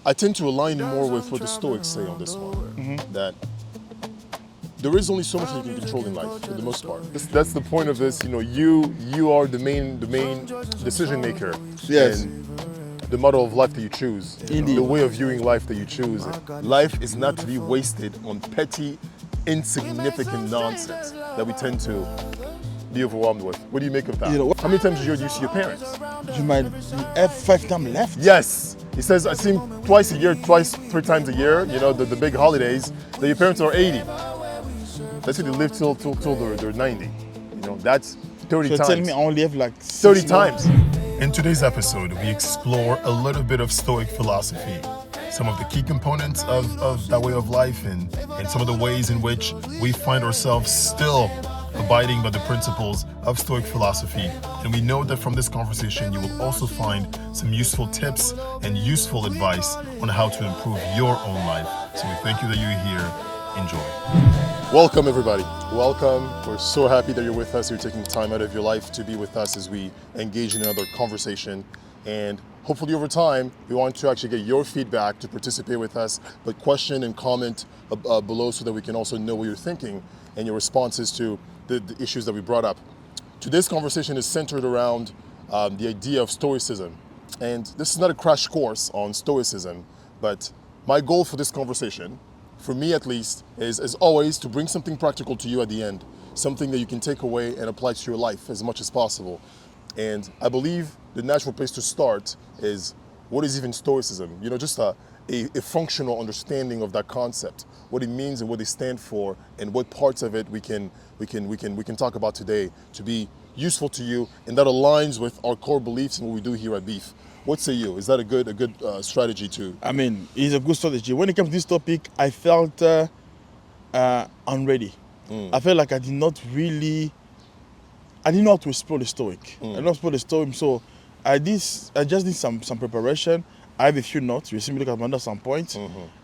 I tend to align more with what the Stoics say on this one, that there is only so much that you can control in life, for the most part. That's the point of this. You are the main decision maker. Yes. And the model of life that you choose, Indeed. the way of viewing life that you choose. Life is not to be wasted on petty, insignificant nonsense that we tend to be overwhelmed with. What do you make of that? How many times a year do you see your parents? You might have 5 times left. Yes. He says, I see him twice a year, 3 times a year, the big holidays, that your parents are 80. Let's say they live till they're 90. That's 30 So times. tell me I only have like 30 6 more. times. In today's episode, we explore a little bit of Stoic philosophy, some of the key components of that way of life, and some of the ways in which we find ourselves still abiding by the principles of Stoic philosophy. And we know that from this conversation, you will also find some useful tips and useful advice on how to improve your own life. So we thank you that you're here. Enjoy. Welcome, everybody. Welcome. We're so happy that you're with us. You're taking time out of your life to be with us as we engage in another conversation. And hopefully over time, we want to actually get your feedback to participate with us, but question and comment below so that we can also know what you're thinking and your responses to the issues that we brought up. Today's conversation is centered around the idea of Stoicism. And this is not a crash course on Stoicism, but my goal for this conversation, for me at least, is as always to bring something practical to you at the end, something that you can take away and apply to your life as much as possible. And I believe the natural place to start is, what is even Stoicism? Just a functional understanding of that concept, what it means and what they stand for, and what parts of it we can talk about today to be useful to you, and that aligns with our core beliefs and what we do here at B.E.E.F. What say you? Is that a good strategy too? I mean, it's a good strategy. When it comes to this topic, I felt unready. I felt like I didn't know how to explore the Stoic. I didn't know how to explore the Stoic, so I just did some preparation. I have a few notes. You see me look at my notes at some point.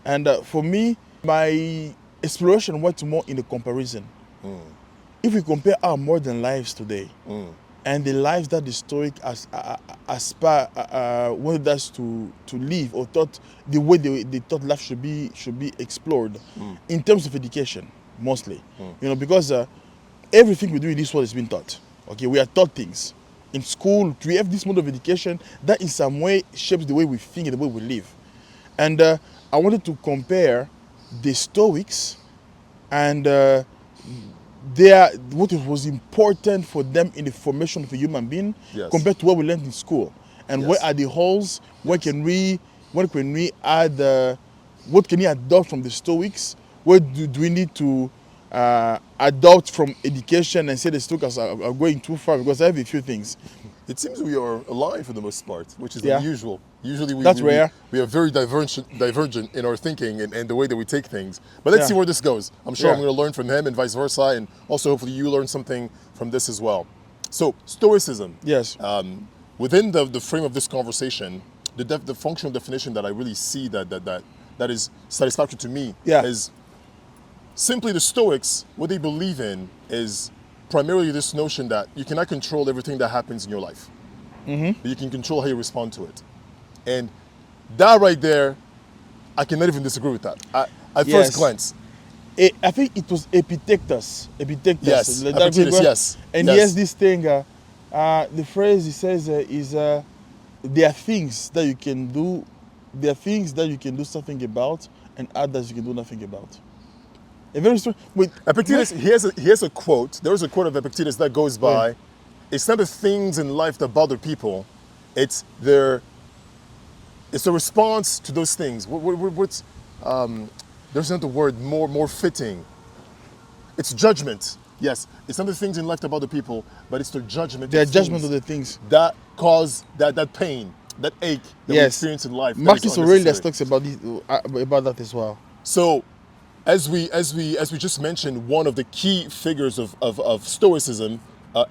And for me, my exploration went more in the comparison. If we compare our modern lives today, and the lives that the Stoic wanted us to live, or thought the way they thought life should be explored, in terms of education, mostly. Because everything we do in this world is being taught. Okay, we are taught things. In school, we have this mode of education that in some way shapes the way we think and the way we live. And I wanted to compare the Stoics and what was important for them in the formation of a human being, compared to what we learned in school, and where are the holes? What can we add? What can we adopt from the Stoics? What do we need to adopt from education, and say the Stoics are going too far? Because I have a few things. It seems we are aligned for the most part, which is unusual. Usually we are very divergent in our thinking and the way that we take things. But let's see where this goes. I'm sure I'm going to learn from him and vice versa, and also hopefully you learn something from this as well. So Stoicism. Yes. Within the frame of this conversation, the functional definition that I really see that is satisfactory to me is simply the Stoics. What they believe in is primarily this notion that you cannot control everything that happens in your life, but you can control how you respond to it. And that right there, I cannot even disagree with that. At first glance. I think it was Epictetus. Yes, Epictetus, yes. And he has this thing, the phrase he says is, there are things that you can do something about, and others you can do nothing about. Epictetus, he has a quote. There is a quote of Epictetus that goes by, it's not the things in life that bother people, it's a response to those things. There's another word more fitting. It's judgment. Yes, it's not the things in life that bother people, but it's their judgment. Their judgment of the things that cause that pain, that ache that we experience in life. Marcus Aurelius talks about that as well. So, as we just mentioned, one of the key figures of Stoicism,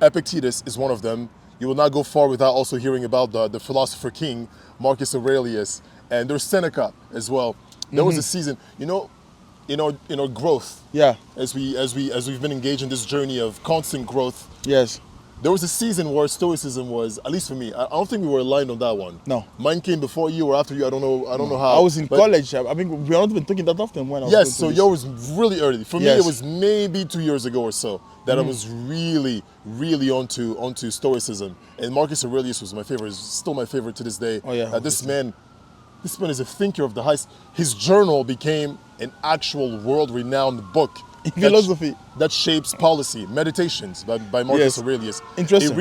Epictetus is one of them. You will not go far without also hearing about the philosopher king, Marcus Aurelius, and there's Seneca as well. There was a season, in our growth. Yeah. As we've been engaged in this journey of constant growth. Yes. there was a season where Stoicism was, at least for me, I don't think we were aligned on that one. No. Mine came before you or after you. I don't know how. I was in But college. I mean, we're not even talking that often when I was yes, going so to this. yours was really early. For me, Yes. it was maybe 2 years ago or so that I was really, really onto Stoicism. And Marcus Aurelius was my favorite. He's still my favorite to this day. Oh, yeah, This man is a thinker of the highest. His journal became an actual world-renowned book. In philosophy. That shapes policy. Meditations by Marcus Yes. Aurelius. Interesting.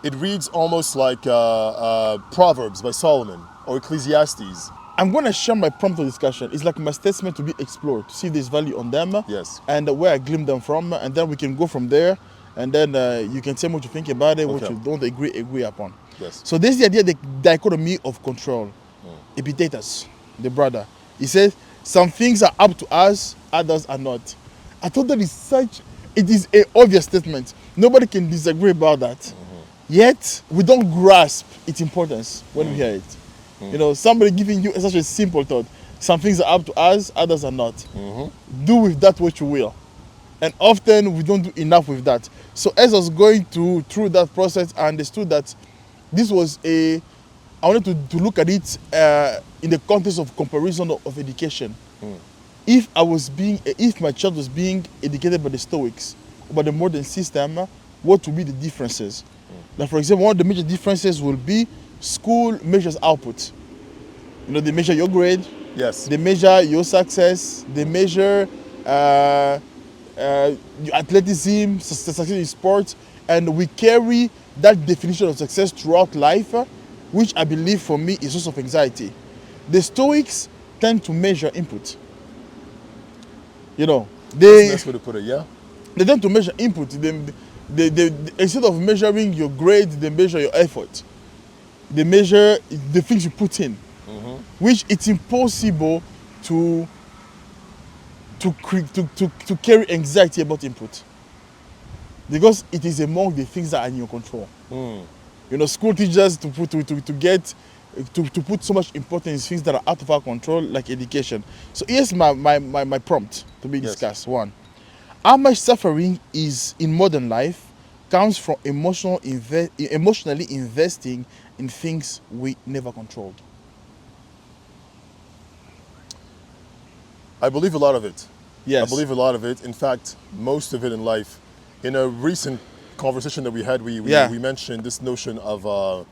It reads almost like Proverbs by Solomon or Ecclesiastes. I'm going to share my prompt of discussion. It's like my statement to be explored, to see if there's value on them. Yes. And where I glimpse them from. And then we can go from there. And then you can tell me what you think about it, what Okay. you don't agree upon. Yes. So this is the idea, the dichotomy of control. Epictetus, the brother, he says, some things are up to us, others are not. I thought that it is an obvious statement. Nobody can disagree about that. Yet, we don't grasp its importance when we hear it. You know, somebody giving you such a simple thought. Some things are up to us, others are not. Do with that what you will. And often we don't do enough with that. So as I was going through that process, I understood that this was I wanted to look at it in the context of comparison of education. If my child was being educated by the Stoics, by the modern system, what would be the differences? Like, for example, one of the major differences will be school measures output. You know, they measure your grade. Yes. They measure your success. They measure your athleticism, success in sports, and we carry that definition of success throughout life, which I believe for me is a source of anxiety. The Stoics tend to measure input. You know, That's way to put it, yeah? they tend to measure input. They instead of measuring your grade, they measure your effort. They measure the things you put in, which it's impossible to carry anxiety about input, because it is among the things that are in your control. You know, school teachers to put so much importance in things that are out of our control, like education. So here's my prompt to be discussed. One, how much suffering is in modern life comes from emotionally investing in things we never controlled? I believe a lot of it. Yes. I believe a lot of it. In fact, most of it in life. In a recent conversation that we had, we mentioned this notion of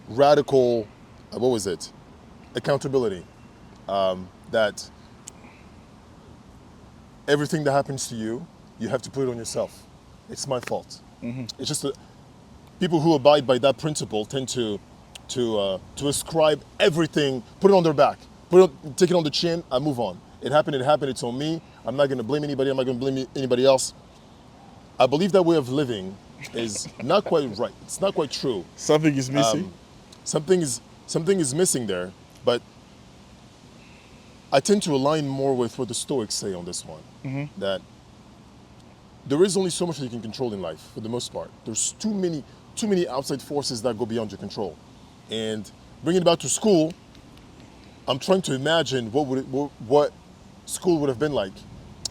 radical, what was it? Accountability. That everything that happens to you, you have to put it on yourself. It's my fault. It's just that people who abide by that principle tend to ascribe everything, put it on their back, take it on the chin, and move on. It happened, it's on me. I'm not going to blame anybody, I'm not going to blame anybody else. I believe that way of living is not quite right. It's not quite true. Something is missing. Something is missing there, but I tend to align more with what the Stoics say on this one. That there is only so much that you can control in life, for the most part. There's too many outside forces that go beyond your control. And bringing it back to school, I'm trying to imagine what school would have been like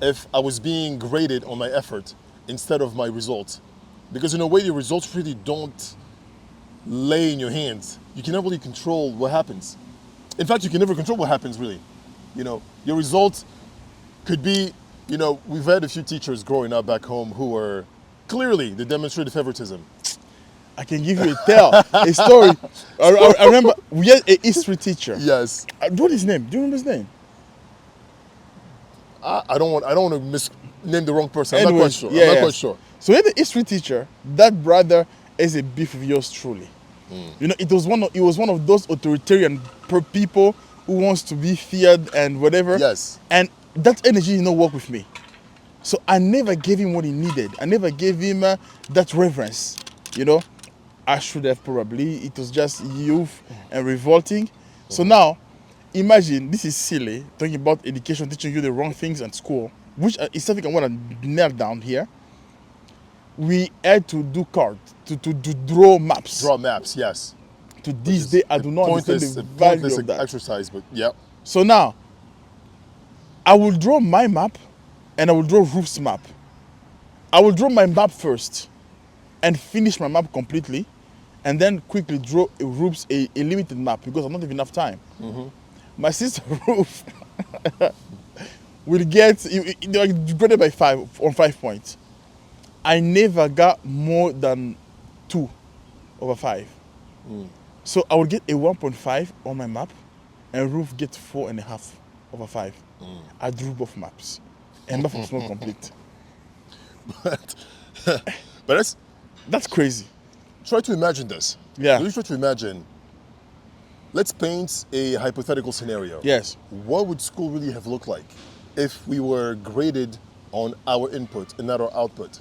if I was being graded on my effort instead of my results. Because in a way, the results really don't lay in your hands. You cannot really control what happens. In fact, you can never control what happens, really. You know, your results could be, you know, we've had a few teachers growing up back home who were clearly, they demonstrated favoritism. I can give you a story. I remember we had a history teacher. Yes. What is his name? Do you remember his name? I don't want to name the wrong person. I'm not Anyways, quite sure. I'm not quite sure. So we had a history teacher. That brother is a beef of yours truly. You know, it was one of those authoritarian people who wants to be feared and whatever. Yes. And that energy did not work with me. So I never gave him what he needed. I never gave him that reverence. You know, I should have probably. It was just youth and revolting. So now, imagine, this is silly, talking about education, teaching you the wrong things at school, which is something I want to nail down here. We had to do cards, to draw maps. Draw maps, yes. To this day, I do not understand the value of that. Exercise, but yeah. So now, I will draw my map, and I will draw Ruth's map. I will draw my map first. and finish my map completely, and then quickly draw a limited map because I'm not even enough time. My sister Ruth will get graded by 5 points. I never got more than 2/5. So I will get a 1.5 on my map, and Ruth gets 4.5/5. I drew both maps, and map was not complete. But That's crazy. try to imagine this. Yeah. Really try to imagine. Let's paint a hypothetical scenario. Yes. What would school really have looked like if we were graded on our input and not our output?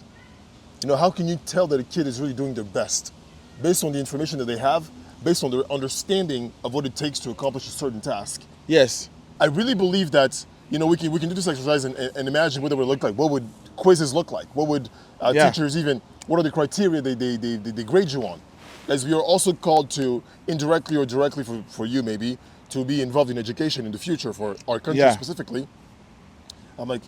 How can you tell that a kid is really doing their best based on the information that they have, based on their understanding of what it takes to accomplish a certain task? Yes. I really believe that we can do this exercise and imagine what it would look like. What would quizzes look like? What would teachers even? What are the criteria they grade you on? As we are also called to, indirectly or directly for you maybe, to be involved in education in the future for our country specifically. I'm like,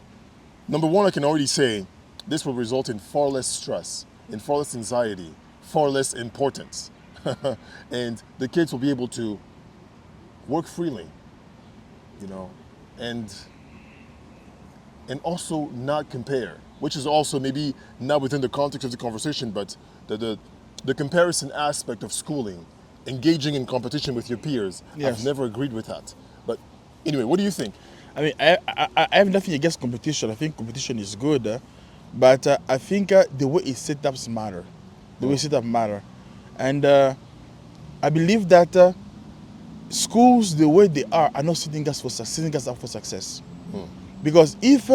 number one, I can already say this will result in far less stress, in far less anxiety, far less importance. And the kids will be able to work freely, and also not compare, which is also maybe not within the context of the conversation, but the comparison aspect of schooling, engaging in competition with your peers. Yes. I've never agreed with that. But anyway, what do you think? I mean, I have nothing against competition. I think competition is good, but I think the way it's set up matter. The way it's set up matter, and I believe that schools, the way they are not setting us up for success. Because if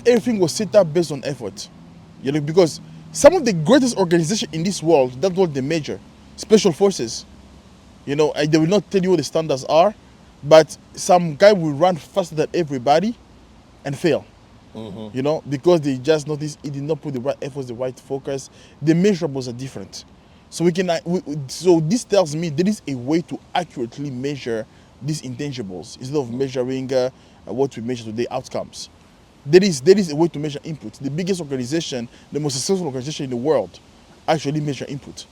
everything was set up based on effort, because some of the greatest organizations in this world, that's what they measure, special forces. They will not tell you what the standards are, but some guy will run faster than everybody and fail. Because they just noticed he did not put the right efforts, the right focus. The measurables are different. So so this tells me there is a way to accurately measure these intangibles instead of measuring what we measure today, outcomes. There is a way to measure input. The biggest organization, the most successful organization in the world, actually measure input.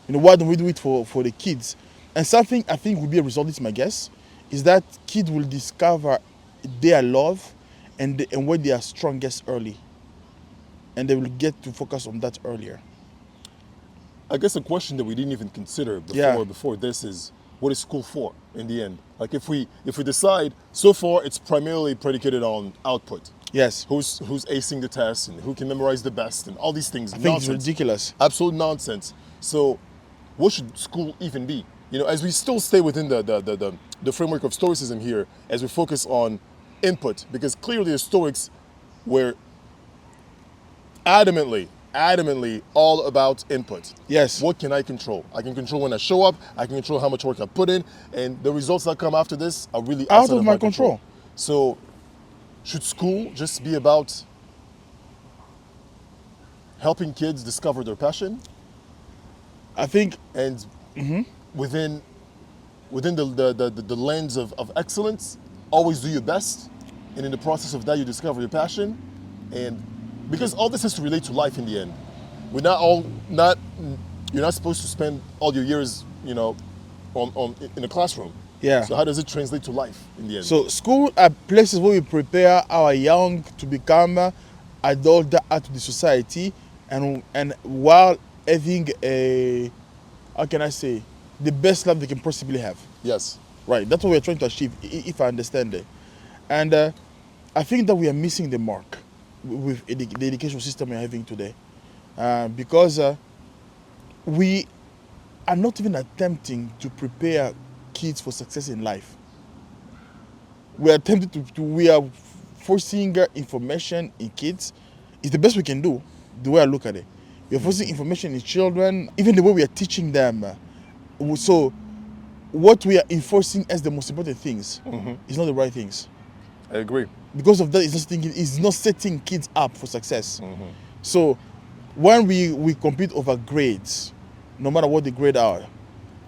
Why don't we do it for the kids? And something I think will be a result, is my guess, is that kids will discover their love and where they are strongest early. And they will get to focus on that earlier. I guess a question that we didn't even consider before this is, what is school for in the end? Like if we decide, so far it's primarily predicated on output. Yes. Who's acing the test and who can memorize the best and all these things. I think it's ridiculous. Absolute nonsense. So what should school even be? As we still stay within the framework of Stoicism here, as we focus on input, because clearly the Stoics were adamantly all about input. Yes. What can I control? I can control when I show up. I can control how much work I put in, and the results that come after this are really out of my control. So, should school just be about helping kids discover their passion? I think, and within the lens of excellence, always do your best, and in the process of that, you discover your passion, and because all this has to relate to life in the end. You're not supposed to spend all your years, in a classroom. Yeah. So how does it translate to life in the end? So school are places where we prepare our young to become adults that add to the society, and while having the best life they can possibly have. Yes. Right. That's what we're trying to achieve, if I understand it. And I think that we are missing the mark with the education system we're having today, because we are not even attempting to prepare kids for success in life. We are forcing information in kids. It's the best we can do, the way I look at it. We are forcing information in children, even the way we are teaching them. So what we are enforcing as the most important things is not the right things. I agree. Because of that, it's not setting kids up for success. So when we compete over grades, no matter what the grade are,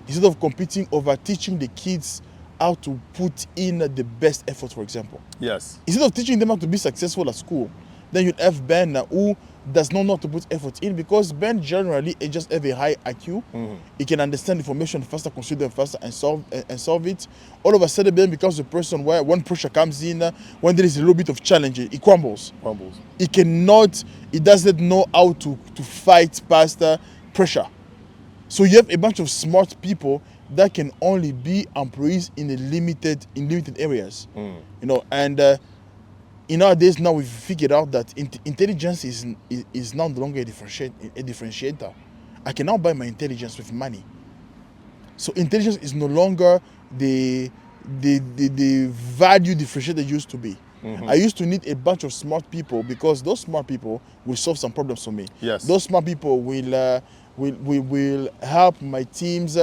instead of competing over teaching the kids how to put in the best effort, for example. Yes. Instead of teaching them how to be successful at school, Then you have Ben who does not know how to put effort in, because Ben generally just have a high IQ. He can understand information faster, consider them faster, and solve it. All of a sudden, Ben becomes a person where when pressure comes in, when there is a little bit of challenge, he crumbles. He doesn't know how to fight past pressure. So you have a bunch of smart people that can only be employees in limited areas. And nowadays now we've figured out that intelligence is no longer a differentiator. I can now buy my intelligence with money. So intelligence is no longer the value differentiator it used to be. I used to need a bunch of smart people, because those smart people will solve some problems for me. Yes. Those smart people will help my teams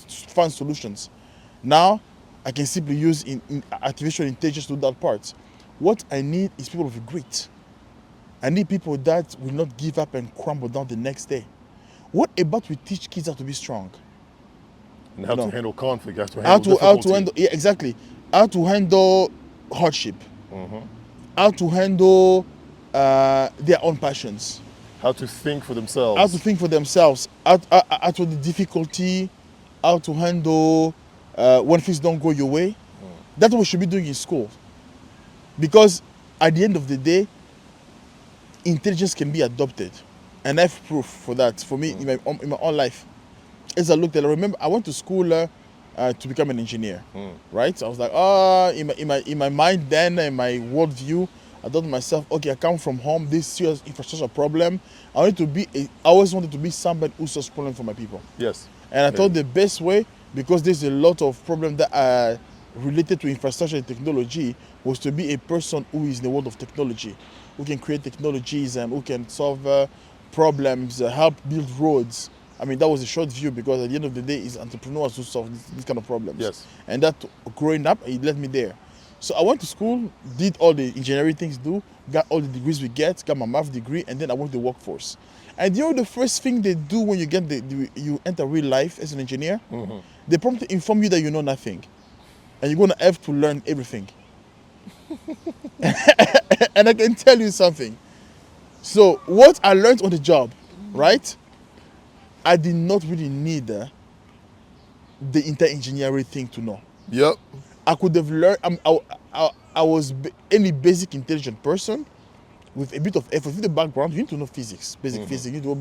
find solutions. Now I can simply use in artificial intelligence to do that part. What I need is people of grit. I need people that will not give up and crumble down the next day. What about we teach kids how to be strong? And how to handle conflict, how to handle exactly. How to handle hardship. How to handle their own passions. How to think for themselves. How to think for themselves. How to the difficulty. How to handle when things don't go your way. That's what we should be doing in school. Because at the end of the day, intelligence can be adopted. And I have proof for that, for me, in my own life. As I looked at it, I remember I went to school to become an engineer, right? So I was like, in my mind then, in my worldview, I thought to myself, okay, I come from home, this serious infrastructure problem. I always wanted to be somebody who solves problems for my people. Yes. And I thought the best way, because there's a lot of problems that are related to infrastructure and technology, was to be a person who is in the world of technology, who can create technologies and who can solve problems, help build roads. I mean, that was a short view, because at the end of the day, it's entrepreneurs who solve these kind of problems. Yes. And that, growing up, it led me there. So I went to school, did all the engineering things got all the degrees we got my math degree, and then I went to the workforce. And the first thing they do when you get you enter real life as an engineer, they promptly inform you that you know nothing. And you're going to have to learn everything. And I can tell you something. So what I learned on the job, right? I did not really need the entire engineering thing to know. Yep. I could have learned. I was any basic intelligent person with a bit of effort. With the background, you need to know physics, basic physics. You need to know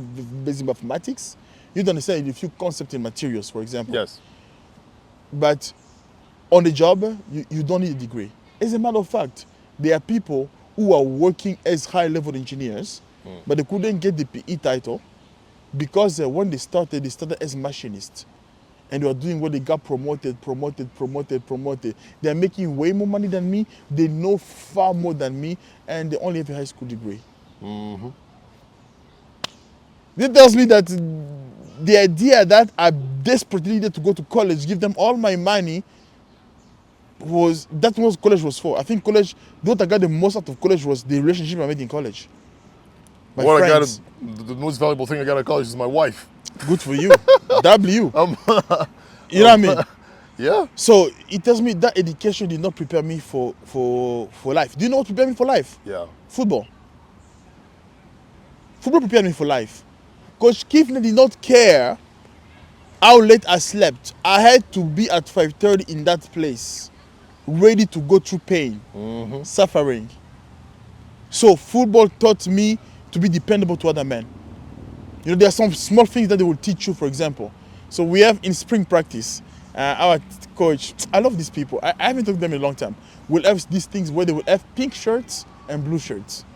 basic mathematics. You need to understand a few concepts in materials, for example. Yes. But on the job, you don't need a degree. As a matter of fact, there are people who are working as high-level engineers, but they couldn't get the B.E.E title because when they started as machinists. And they were doing what they got promoted. They are making way more money than me. They know far more than me, and they only have a high school degree. That tells me that the idea that I desperately needed to go to college, give them all my money, that's what college was for. I think college, what I got the most out of college was the relationship I made in college. My friends. The most valuable thing I got out of college is my wife. Good for you. W. You know what I mean? Yeah. So it tells me that education did not prepare me for life. Do you know what prepared me for life? Yeah. Football. Football prepared me for life. Coach Kifne did not care how late I slept. I had to be at 5:30 in that place, ready to go through pain, suffering. So football taught me to be dependable to other men. You know, there are some small things that they will teach you, for example. So we have in spring practice, our coach, I love these people. I haven't talked to them in a long time. We'll have these things where they will have pink shirts and blue shirts.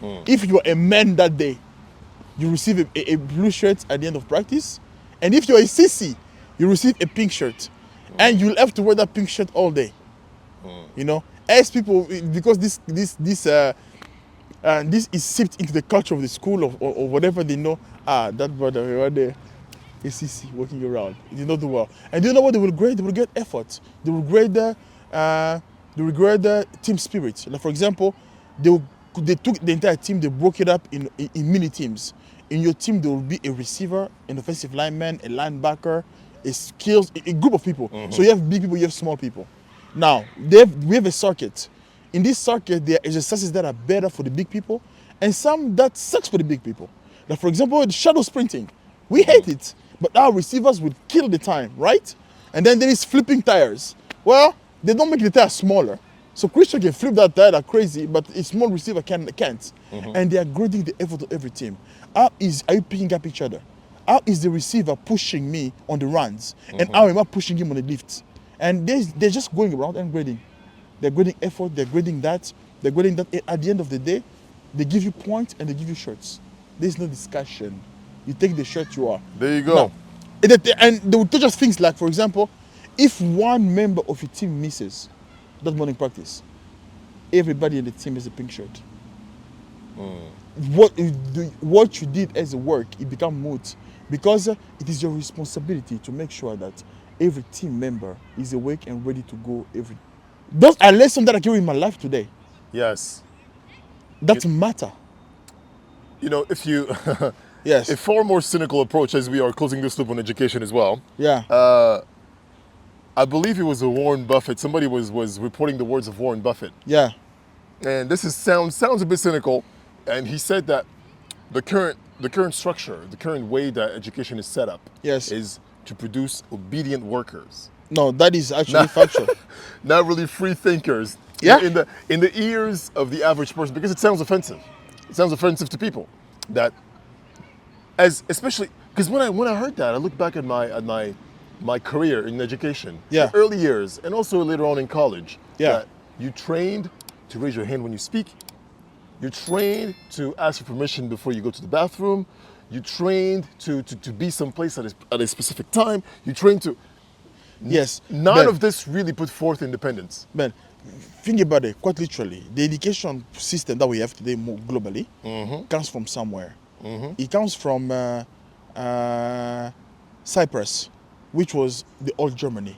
If you're a man that day, you receive a blue shirt at the end of practice. And if you're a sissy, you receive a pink shirt. And you'll have to wear that pink shirt all day. You know, as people, because this is seeped into the culture of the school or whatever they know. That brother right there, a CC walking around. He did not do well. And do you know what they will grade? They will grade effort. They will grade the team spirit. Like for example, they took the entire team, they broke it up in mini teams. In your team, there will be a receiver, an offensive lineman, a linebacker, a group of people. So you have big people, you have small people. Now, we have a circuit. in this circuit, there are exercises that are better for the big people and some that sucks for the big people. Like, for example, the shadow sprinting. We hate it, but our receivers would kill the time, right? And then there is flipping tires. Well, they don't make the tire smaller. So Christian can flip that tire like crazy, but a small receiver can't. And they are grading the effort of every team. Are you picking up each other? How is the receiver pushing me on the runs? And how am I pushing him on the lifts? And they're just going around and grading. They're grading effort, they're grading that. At the end of the day, they give you points and they give you shirts. There's no discussion. You take the shirt you are. There you go. Now, and they will teach us things like, for example, if one member of your team misses that morning practice, everybody in the team has a pink shirt. What you did as a work, it becomes moot, because it is your responsibility to make sure that every team member is awake and ready to go. Those are lessons that I carry in my life today. Yes. That matter. You know, if you Yes. a far more cynical approach, as we are closing this loop on education as well. Yeah. I believe it was a Warren Buffett. Somebody was reporting the words of Warren Buffett. Yeah. And this sounds a bit cynical. And he said that the current structure, the current way that education is set up, Yes. is to produce obedient workers. No, that is actually factual. Not really free thinkers. Yeah. In the ears of the average person, because it sounds offensive. It sounds offensive to people. That, especially because when I heard that, I looked back at my career in education, Yeah. the early years, and also later on in college. Yeah. That you trained to raise your hand when you speak. You're trained to ask for permission before you go to the bathroom. You're trained to be someplace at a specific time. You're trained to. Yes. None of this really put forth independence. Man, think about it quite literally. The education system that we have today more globally comes from somewhere. It comes from Cyprus, which was the old Germany.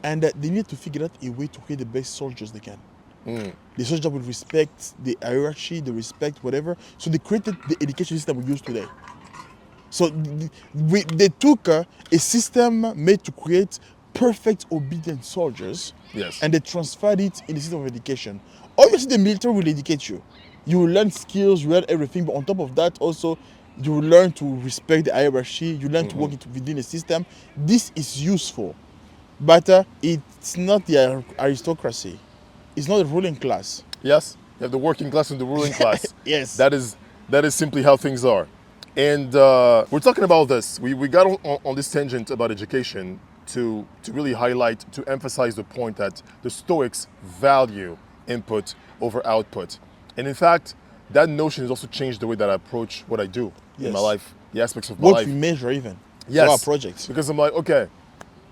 And they need to figure out a way to create the best soldiers they can. The soldier will respect the hierarchy, they respect whatever. So they created the education system we use today. So they took a system made to create perfect obedient soldiers. Yes. And they transferred it in the system of education. Obviously, the military will educate you. You will learn skills, you learn everything, but on top of that, also, you will learn to respect the hierarchy, you learn to work within the system. This is useful, but it's not the aristocracy. It's not the ruling class. Yes, you have the working class and the ruling class. Yes. That is simply how things are. And we're talking about this. We got on this tangent about education to really highlight, to emphasize the point that the Stoics value input over output. And in fact, that notion has also changed the way that I approach what I do in my life, the aspects of my What life. we measure even. Yes. Our projects. Because I'm like, okay,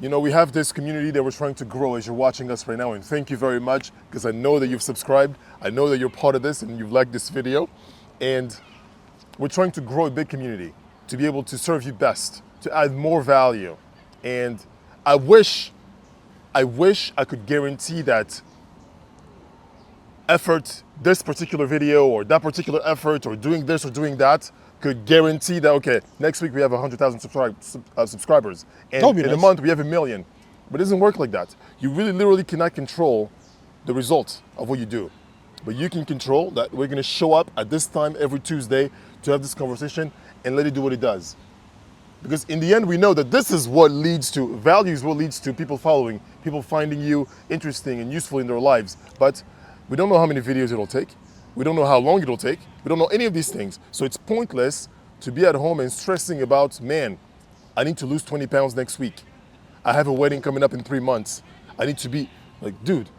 you know, we have this community that we're trying to grow as you're watching us right now, and thank you very much, because I know that you've subscribed, I know that you're part of this and you've liked this video, and we're trying to grow a big community to be able to serve you best, to add more value. And I wish I could guarantee that effort, this particular video or that particular effort or doing this or doing that, could guarantee that, okay, next week we have 100,000 subscribers, and in a month we have 1 million. But it doesn't work like that. You really literally cannot control the result of what you do. But you can control that we're gonna show up at this time every Tuesday to have this conversation and let it do what it does. Because in the end, we know that this is what leads to, values what leads to people following, people finding you interesting and useful in their lives. But we don't know how many videos it'll take. We don't know how long it'll take. We don't know any of these things. So it's pointless to be at home and stressing about, man, I need to lose 20 pounds next week. I have a wedding coming up in 3 months. I need to be like, dude,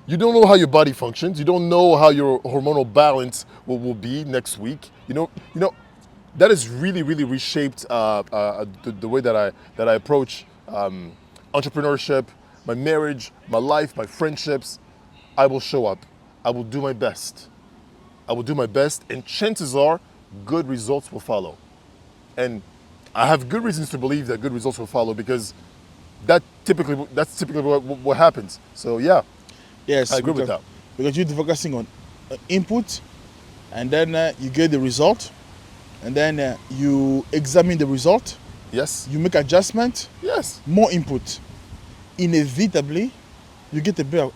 you don't know how your body functions. You don't know how your hormonal balance will be next week. You know, that has really, really reshaped the way that I approach entrepreneurship, my marriage, my life, my friendships. I will show up. I will do my best. I will do my best, and chances are good results will follow. And I have good reasons to believe that good results will follow, because that's typically what happens. So yeah, yes, I agree with that. Because you're focusing on input, and then you get the result, and then you examine the result. Yes. You make adjustment. Yes. More input. Inevitably, you get a better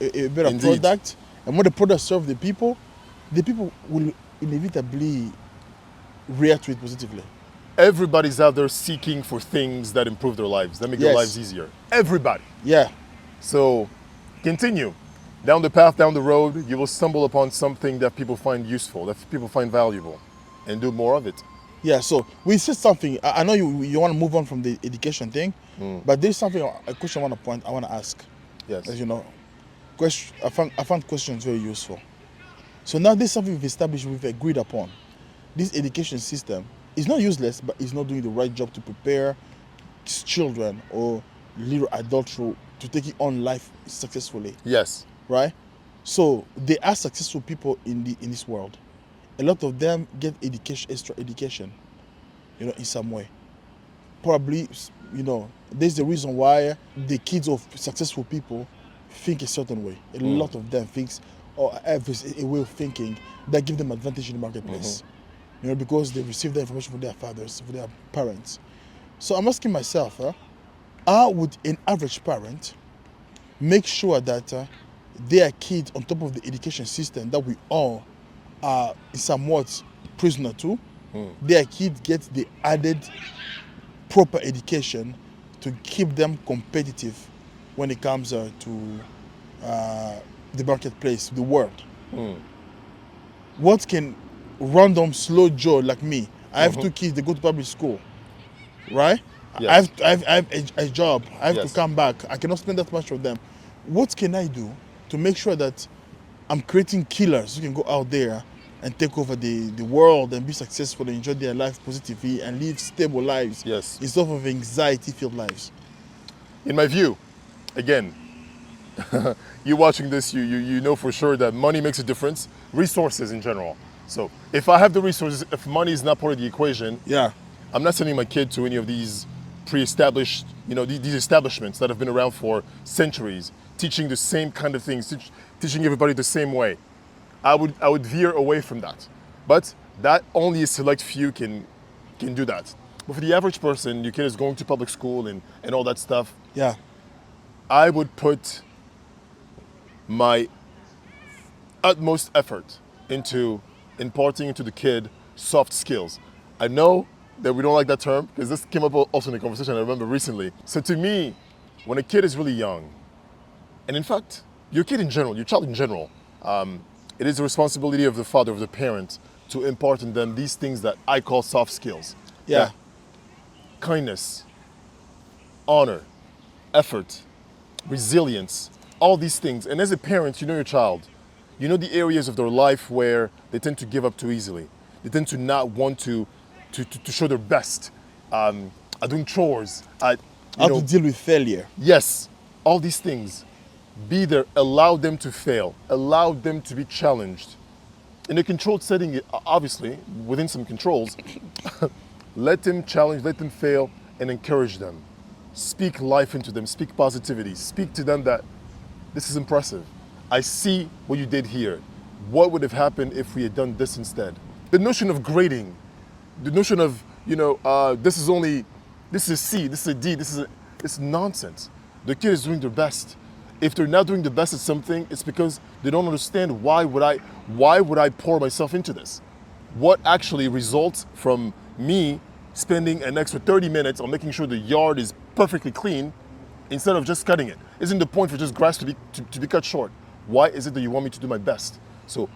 Indeed. product, And when the product serves the people will inevitably react to it positively. Everybody's out there seeking for things that improve their lives, that make their Yes. lives easier. Everybody. Yeah. So continue. Down the path, down the road, you will stumble upon something that people find useful, that people find valuable, and do more of it. Yeah, so we said something. I know you want to move on from the education thing, but there's something, a question I want to ask. Yes. As you know, I found questions very useful. So now this is something we've established, we've agreed upon. This education system is not useless, but it's not doing the right job to prepare children or little adults to take on life successfully. Yes. Right? So there are successful people in this world. A lot of them get extra education, in some way. Probably, there's the reason why the kids of successful people think a certain way. A lot of them thinks or have a way of thinking that give them advantage in the marketplace. Because they receive the information from their fathers, from their parents. So I'm asking myself, how would an average parent make sure that their kids, on top of the education system that we all are somewhat prisoner to, their kids get the added proper education to keep them competitive when it comes to the marketplace, the world? What can random slow Joe like me? I have 2 kids, they go to public school, right? Yes. I have a job, I have Yes. to come back, I cannot spend that much with them. What can I do to make sure that I'm creating killers who can go out there and take over the world and be successful and enjoy their life positively and live stable lives, Yes. instead of anxiety-filled lives? In my view, again, you watching this, you know for sure that money makes a difference, resources in general. So if I have the resources, if money is not part of the equation, Yeah. I'm not sending my kid to any of these pre-established, these establishments that have been around for centuries, teaching the same kind of things, teaching everybody the same way. I would veer away from that. But that only a select few can do that. But for the average person, your kid is going to public school and all that stuff, Yeah. I would put my utmost effort into imparting into the kid soft skills. I know that we don't like that term because this came up also in a conversation I remember recently. So to me, when a kid is really young, and in fact, your kid in general, your child in general, it is the responsibility of the father, of the parent, to impart in them these things that I call soft skills. Yeah. That kindness, honor, effort, resilience, all these things. And as a parent, you know your child. You know the areas of their life where they tend to give up too easily. They tend to not want to show their best at doing chores, at How to deal with failure. yes, all these things. Be there, allow them to fail, allow them to be challenged. In a controlled setting, obviously, within some controls, let them challenge, let them fail, and encourage them. Speak life into them, speak positivity, speak to them that this is impressive. I see what you did here. What would have happened if we had done this instead? The notion of grading, the notion of, this is a C, this is a D, it's nonsense. The kid is doing their best. If they're not doing the best at something, it's because they don't understand why would I pour myself into this? What actually results from me spending an extra 30 minutes on making sure the yard is perfectly clean instead of just cutting it? Isn't the point for just grass to be cut short? Why is it that you want me to do my best? So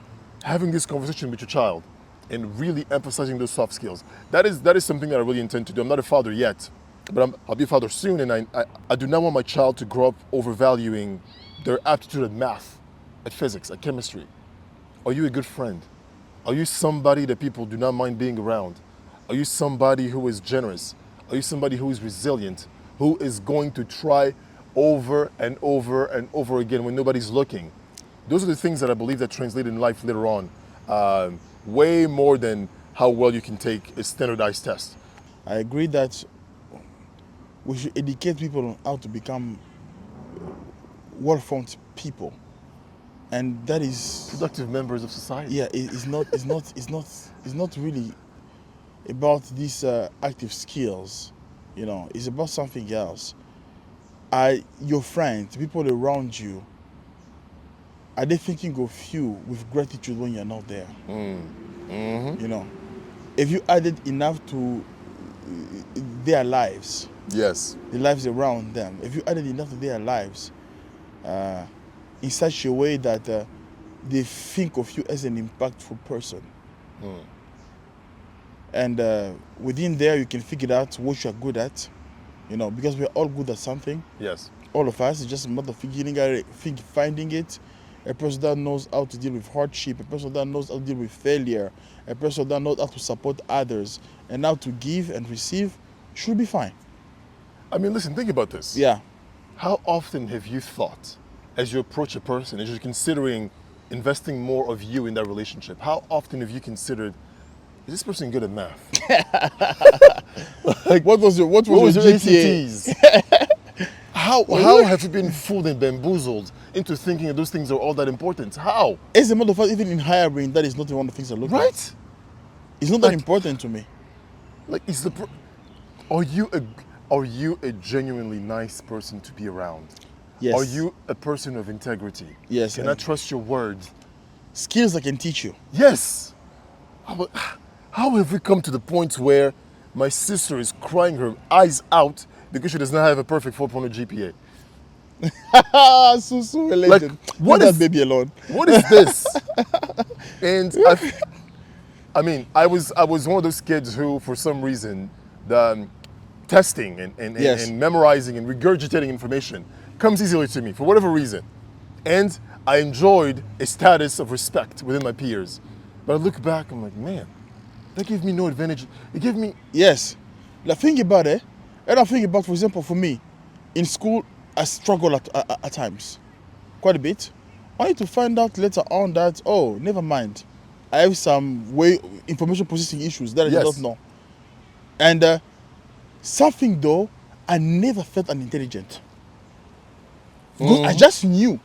having this conversation with your child and really emphasizing those soft skills, that is something that I really intend to do. I'm not a father yet, but I'll be a father soon, and I do not want my child to grow up overvaluing their aptitude at math, at physics, at chemistry. Are you a good friend? Are you somebody that people do not mind being around? Are you somebody who is generous? Are you somebody who is resilient, who is going to try over and over and over again when nobody's looking? Those are the things that I believe that translate in life later on, way more than how well you can take a standardized test. I agree that we should educate people on how to become well-formed people, and that is Productive members of society. yeah. It's not really about these active skills. It's about something else. Your friends, people around you, are they thinking of you with gratitude when you're not there? You know, if you added enough to their lives, Yes. the lives around them, if you added enough to their lives in such a way that they think of you as an impactful person. And within there, you can figure out what you're good at, you know, because we're all good at something. Yes. All of us. It's just a matter of finding it. A person that knows how to deal with hardship, a person that knows how to deal with failure, a person that knows how to support others and how to give and receive should be fine. I mean, listen, think about this. Yeah. How often have you thought, as you approach a person, as you're considering investing more of you in that relationship, how often have you considered, is this person good at math? Like, what was your GPA? ACTs? How have you been fooled and bamboozled into thinking that those things are all that important? How? As a matter of fact, even in hiring, that is not one of the things I look at. Right? It's not that important to me. Like, are you a genuinely nice person to be around? Yes. Are you a person of integrity? Yes. Can I trust your word? Skills I can teach you. Yes. How have we come to the point where my sister is crying her eyes out because she does not have a perfect 4.0 GPA? So related. Like, what Leave is- that baby alone? What is this? And I mean, I was one of those kids who, for some reason, the testing and Yes. and memorizing and regurgitating information comes easily to me for whatever reason. And I enjoyed a status of respect within my peers. But I look back, I'm like, man, that gave me no advantage. It gave me... Yes. Like, think about it. And I think about, for example, for me, in school, I struggle at times, quite a bit. Only to find out later on that, oh, never mind. I have some information processing issues that I did not know. And something though, I never felt unintelligent. Because I just knew.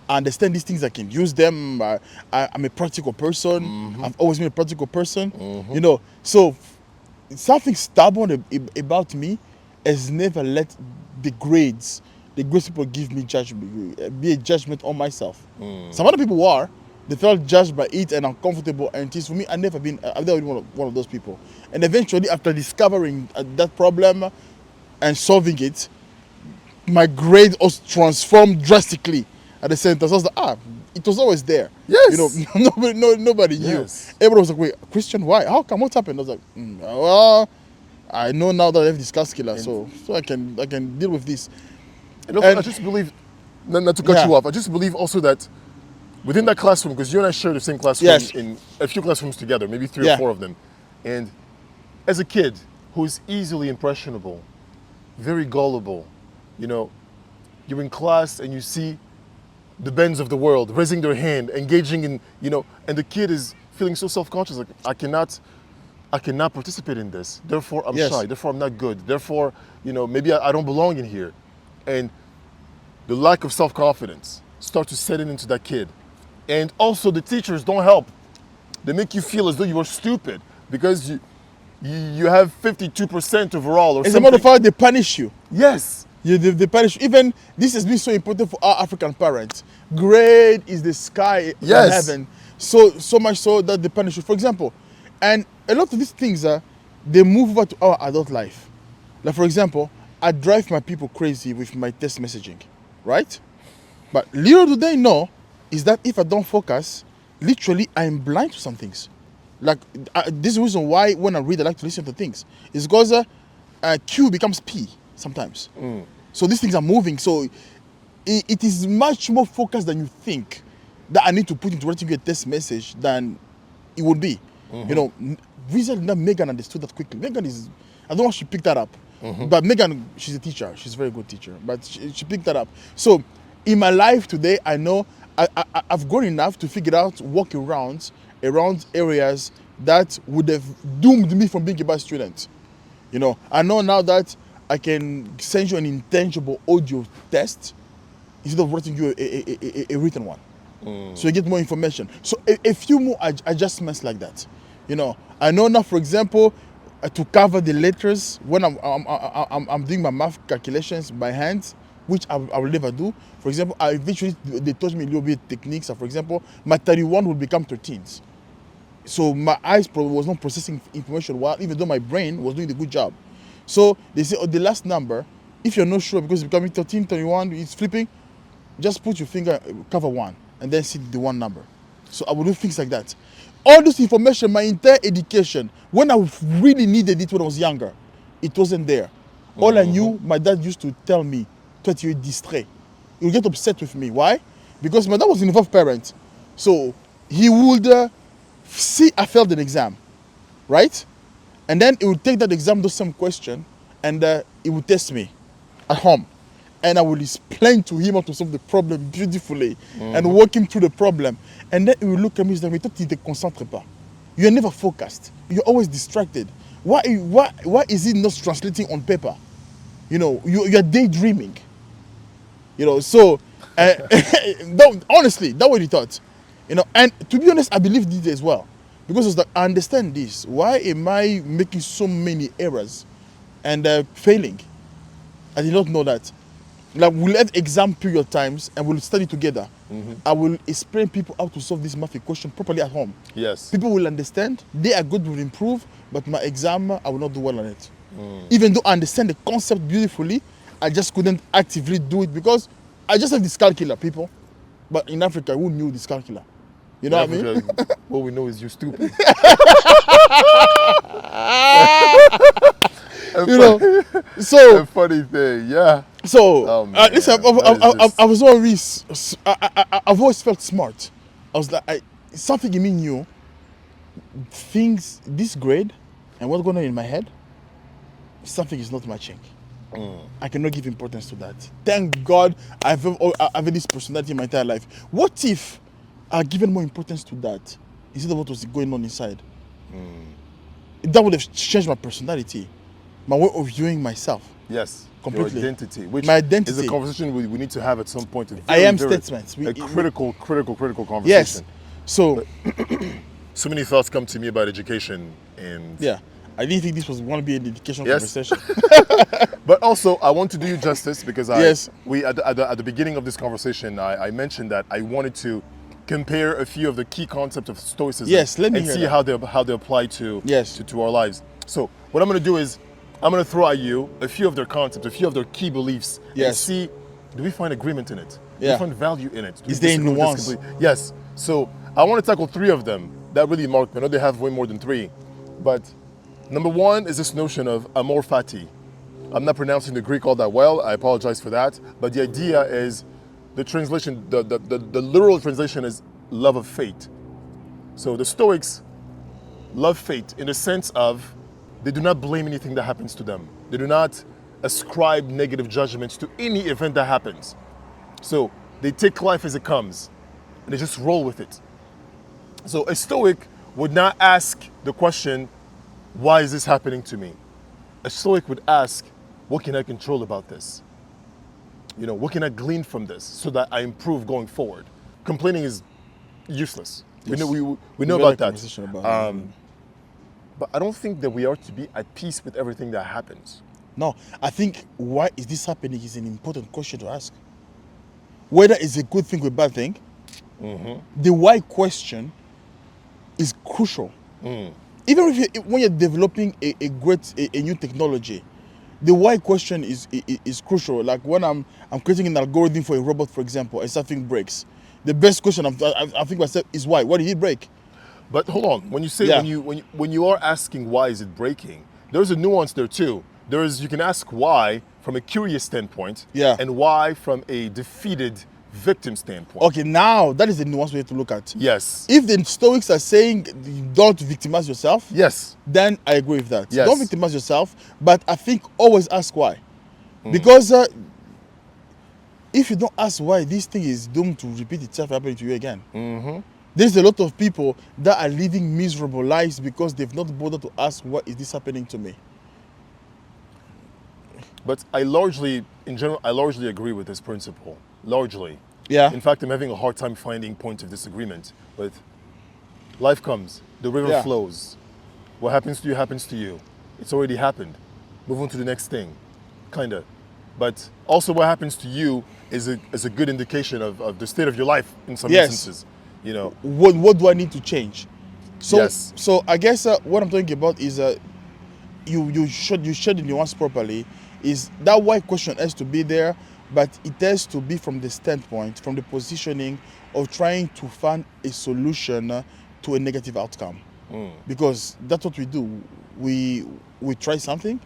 I understand these things, I can use them. I'm a practical person. I've always been a practical person. You know, so something stubborn about me has never let the grades people give me be a judgment on myself. Some other people are. They felt judged by it and uncomfortable, and it is for me. I've never been one of those people. And eventually, after discovering that problem and solving it, my grade was transformed drastically. At the same time, I was like, it was always there. Yes. You know, nobody knew. Yes. Everyone was like, wait, Christian, why? How come? What happened? I was like, well, I know now that I have this class killer, so I can deal with this. And also, I just believe, not to cut you off, I just believe also that within that classroom, because you and I share the same classroom in a few classrooms together, maybe 3 or 4 of them. And as a kid who's easily impressionable, very gullible, you know, you're in class and you see the Bens of the world raising their hand, engaging in, you know, and the kid is feeling so self-conscious, like, I cannot participate in this. Therefore, I'm shy. Therefore, I'm not good. Therefore, you know, maybe I don't belong in here. And the lack of self-confidence starts to set into that kid. And also the teachers don't help. They make you feel as though you are stupid because you have 52% overall or something. As a matter of fact, they punish you. Yes. They punish you. Even this has been so important for our African parents. Grade is the sky in heaven. So much so that they punish you. For example, and a lot of these things they move over to our adult life. Like, for example, I drive my people crazy with my text messaging, right? But little do they know is that if I don't focus, literally I'm blind to some things. Like, this is the reason why when I read, I like to listen to things. It's because Q becomes P sometimes. So these things are moving. So it is much more focused than you think that I need to put into writing a text message than it would be. You know, recently Megan understood that quickly. Megan is, I don't know if she picked that up. But Megan, she's a teacher. She's a very good teacher. But she picked that up. So in my life today, I know I've grown enough to figure out workarounds around areas that would have doomed me from being a bad student. You know, I know now that I can send you an intangible audio test instead of writing you a written one. So you get more information. So a few more adjustments like that. You know, I know now, for example, to cover the letters when I'm doing my math calculations by hand, which I will never do. For example, I eventually they taught me a little bit techniques. For example, my 31 will become 13s. So my eyes probably was not processing information well, even though my brain was doing the good job. So they say, oh, the last number, if you're not sure because it's becoming 13, 31, it's flipping, just put your finger, cover one, and then see the one number. So I will do things like that. All this information, my entire education, when I really needed it when I was younger, it wasn't there. All I knew, my dad used to tell me, toi tu es distrait. He would get upset with me. Why? Because my dad was an involved parent. So he would see I failed an exam, right? And then he would take that exam, do some question, and he would test me at home. And I would explain to him how to solve the problem beautifully and walk him through the problem. And then he would look at me and say, mais toi, tu te concentres pas. You're never focused. You're always distracted. Why is it not translating on paper? You know, you're daydreaming. You know, so, honestly, that's what he thought. You know, and to be honest, I believed it as well. Because it's like, I understand this. Why am I making so many errors and failing? I did not know that. Like, we'll have exam period times and we'll study together. I will explain people how to solve this math equation properly at home. Yes. People will understand. They are good, will improve, but my exam, I will not do well on it. Even though I understand the concept beautifully, I just couldn't actively do it because I just have this calculator, people. But in Africa, who knew this calculator? You know what I mean? What we know is you're stupid. You know, so a funny thing, yeah. So listen, I've always felt smart. I was like, something in me knew things this grade and what's going on in my head. Something is not matching. I cannot give importance to that. Thank God I've had this personality in my entire life. What if I given more importance to that instead of what was going on inside? That would have changed my personality, my way of viewing myself. Yes, completely. Your identity, which my identity is a conversation we need to have at some point. I am statements. A critical conversation. Yes. So many thoughts come to me about education, and yeah, I didn't think this was going to be an educational conversation. But also, I want to do you justice because yes. at the beginning of this conversation, I mentioned that I wanted to compare a few of the key concepts of Stoicism. Yes, let me and hear see that. how they apply to yes. to our lives. So what I'm going to do is I'm going to throw at you a few of their concepts, a few of their key beliefs, and see, do we find agreement in it? Do we find value in it? Is there nuance? Yes. So I want to tackle 3 of them that really marked me. I know they have way more than 3, but number 1 is this notion of Amor Fati. I'm not pronouncing the Greek all that well. I apologize for that. But the idea is, the translation, the literal translation is love of fate. So the Stoics love fate in the sense of they do not blame anything that happens to them. They do not ascribe negative judgments to any event that happens. So they take life as it comes and they just roll with it. So a Stoic would not ask the question, why is this happening to me? A Stoic would ask, what can I control about this? You know, what can I glean from this so that I improve going forward? Complaining is useless. Yes. We know about that. But I don't think that we are to be at peace with everything that happens. No, I think why is this happening is an important question to ask. Whether it's a good thing or a bad thing, the why question is crucial. Even when you're developing a new technology, the why question is crucial. Like when I'm creating an algorithm for a robot, for example, and something breaks, the best question I think myself is why? Why did it break? But hold on, when you say when you are asking why is it breaking, there's a nuance there too. You can ask why from a curious standpoint, and why from a defeated victim standpoint. Okay, now that is the nuance we have to look at. Yes. If the Stoics are saying don't victimize yourself, yes, then I agree with that. Yes. Don't victimize yourself, but I think always ask why. Because if you don't ask why, this thing is doomed to repeat itself happening to you again. There's a lot of people that are living miserable lives because they've not bothered to ask, what is this happening to me? But in general, I largely agree with this principle. Largely. Yeah. In fact, I'm having a hard time finding points of disagreement. But life comes, the river flows. What happens to you happens to you. It's already happened. Move on to the next thing. Kinda. but also what happens to you is a good indication of the state of your life in some Yes. instances. You know. What do I need to change? So Yes. so I guess what I'm talking about is you should nuance properly. Is that why question has to be there, but it has to be from the standpoint, from the positioning of trying to find a solution to a negative outcome. Because that's what we do. We try something,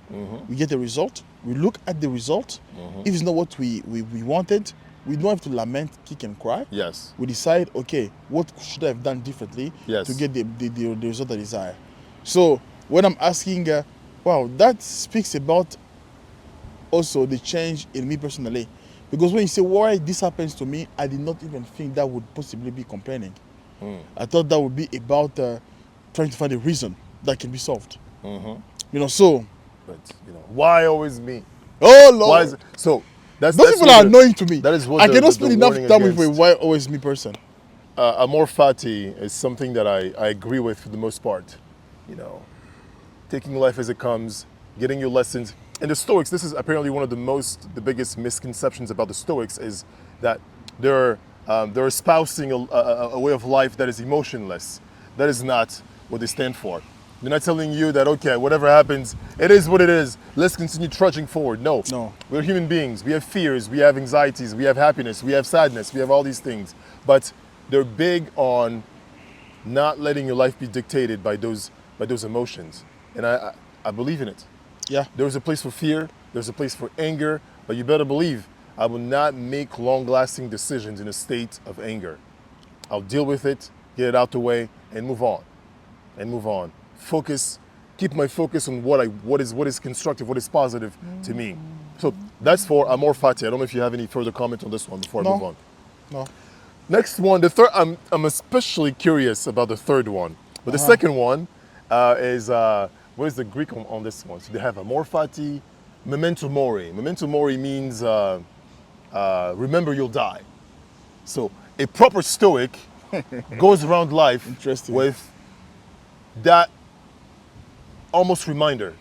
we get a result, we look at the result. If it's not what we wanted, we don't have to lament, kick and cry. Yes. We decide, okay, what should I have done differently Yes. to get the result I desire. So when I'm asking, wow, that speaks about also the change in me personally. Because when you say why this happens to me, I did not even think that would possibly be complaining. I thought that would be about trying to find a reason that can be solved. You know, so. But you know, why always me? Oh Lord. Why is it? So Those that's people what are the- annoying to me. That is what I the- cannot the spend enough warning time with a against. why always me person. Amor Fati is something that I agree with for the most part. You know, taking life as it comes, getting your lessons. And the Stoics, this is apparently one of the biggest misconceptions about the Stoics is that they're espousing a way of life that is emotionless. That is not what they stand for. They're not telling you that, okay, whatever happens, it is what it is. Let's continue trudging forward. No. No. We're human beings. We have fears. We have anxieties. We have happiness. We have sadness. We have all these things. But they're big on not letting your life be dictated by those emotions. And I believe in it. Yeah. There's a place for fear. There's a place for anger. But you better believe I will not make long-lasting decisions in a state of anger. I'll deal with it, get it out the way, and move on. Focus, keep my focus on what is constructive, what is positive to me. So that's for Amor Fati. I don't know if you have any further comment on this one before I No. move on. No. Next one, the third. I'm especially curious about the third one, but the second one is what is the Greek on this one? So they have Amor Fati, Memento Mori. Memento Mori means remember you'll die. So a proper Stoic goes around life Interesting. with that almost reminder,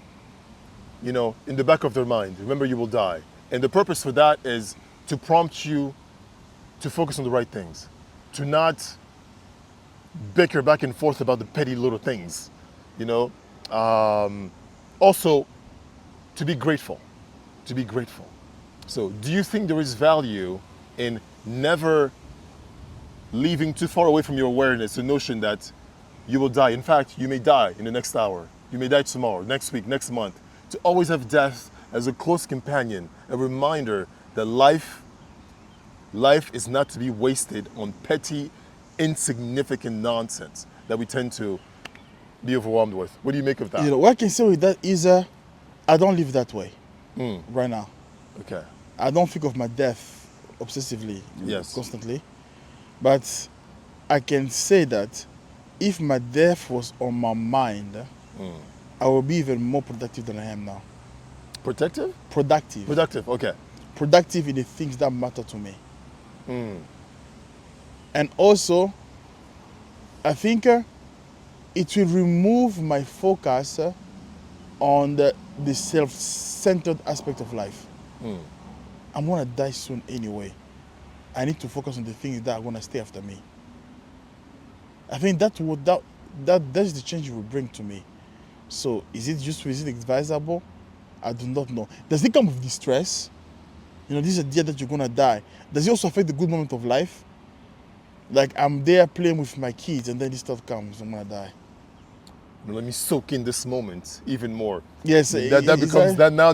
you know, in the back of their mind. Remember you will die. And the purpose for that is to prompt you to focus on the right things, to not bicker back and forth about the petty little things, you know. Also, to be grateful. So do you think there is value in never leaving too far away from your awareness the notion that you will die? In fact, you may die in the next hour. You may die tomorrow, next week, next month. To always have death as a close companion, a reminder that life is not to be wasted on petty, insignificant nonsense that we tend to be overwhelmed with. What do you make of that? You know, what I can say with that is I don't live that way right now. Okay. I don't think of my death obsessively, Yes. constantly. But I can say that if my death was on my mind, I would be even more productive than I am now. Protective? Productive. Productive, okay. Productive in the things that matter to me. And also, I think it will remove my focus on the self-centered aspect of life. I'm gonna die soon anyway. I need to focus on the things that are gonna stay after me. I think that's the change it will bring to me. So is it advisable? I do not know. Does it come with distress? You know, this idea that you're gonna die. Does it also affect the good moment of life? Like I'm there playing with my kids and then this stuff comes, I'm gonna die. Let me soak in this moment even more. Yes, That becomes that now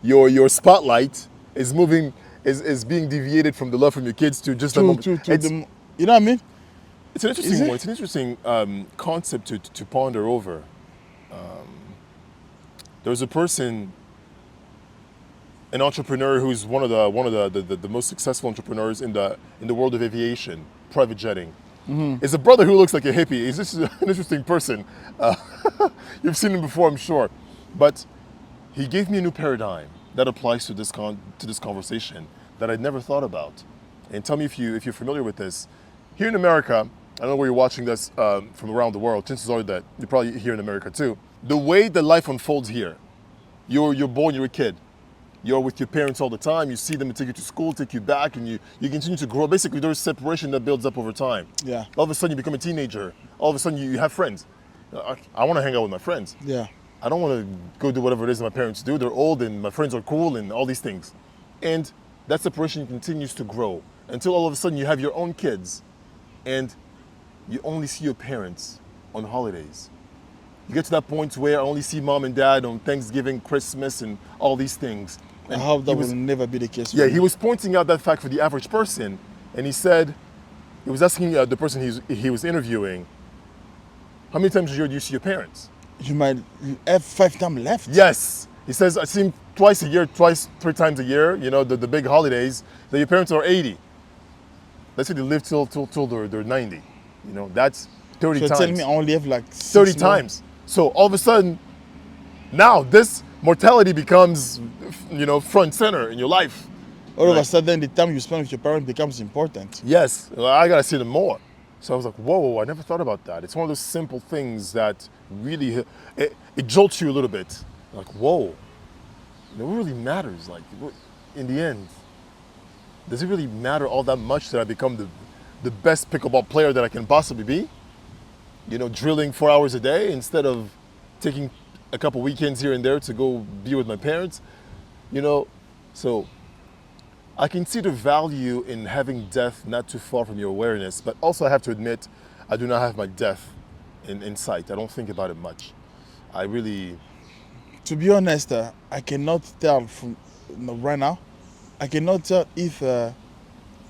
your spotlight is moving is being deviated from the love from your kids to just that moment. to It's- the, you know what I mean? It's an interesting Is it? one. It's an interesting concept to ponder over. There's a person, an entrepreneur who's one of the most successful entrepreneurs in the world of aviation, private jetting. It's a brother who looks like a hippie. He's just an interesting person. You've seen him before, I'm sure, but he gave me a new paradigm that applies to this conversation that I'd never thought about. And tell me if you're familiar with this. Here in America, I don't know where you're watching this from around the world. Chances are that you're probably here in America too. The way that life unfolds here, you're born, you're a kid. you're with your parents all the time. You see them and take you to school, take you back, and you continue to grow. Basically, there's separation that builds up over time. Yeah. All of a sudden, you become a teenager. All of a sudden, you have friends. I want to hang out with my friends. Yeah. I don't want to go do whatever it is that my parents do. They're old and my friends are cool and all these things. And that separation continues to grow until all of a sudden you have your own kids and you only see your parents on holidays. You get to that point where I only see mom and dad on Thanksgiving, Christmas, and all these things. I And hope that he was- will never be the case. Yeah, for he you. was pointing out that fact for the average person, and he said, he was asking the person he was interviewing, how many times a year do you see your parents? You might have 5 times left. Yes. He says, I see him twice a year, 3 times a year, the big holidays, that your parents are 80. Let's say they live till they're 90. That's 30 So you're times. telling me I only have like 6 30 more? times. So all of a sudden, now this mortality becomes, front center in your life. All of a Right. sudden, the time you spend with your parents becomes important. Yes, I gotta see them more. So I was like, whoa, I never thought about that. It's one of those simple things that really, it jolts you a little bit. Like, whoa, what really matters? Like, in the end, does it really matter all that much that I become the best pickleball player that I can possibly be? Drilling 4 hours a day instead of taking a couple weekends here and there to go be with my parents. So I can see the value in having death not too far from your awareness, but also I have to admit, I do not have my death in sight. I don't think about it much. I really, To be honest, I cannot tell from right now. I cannot tell if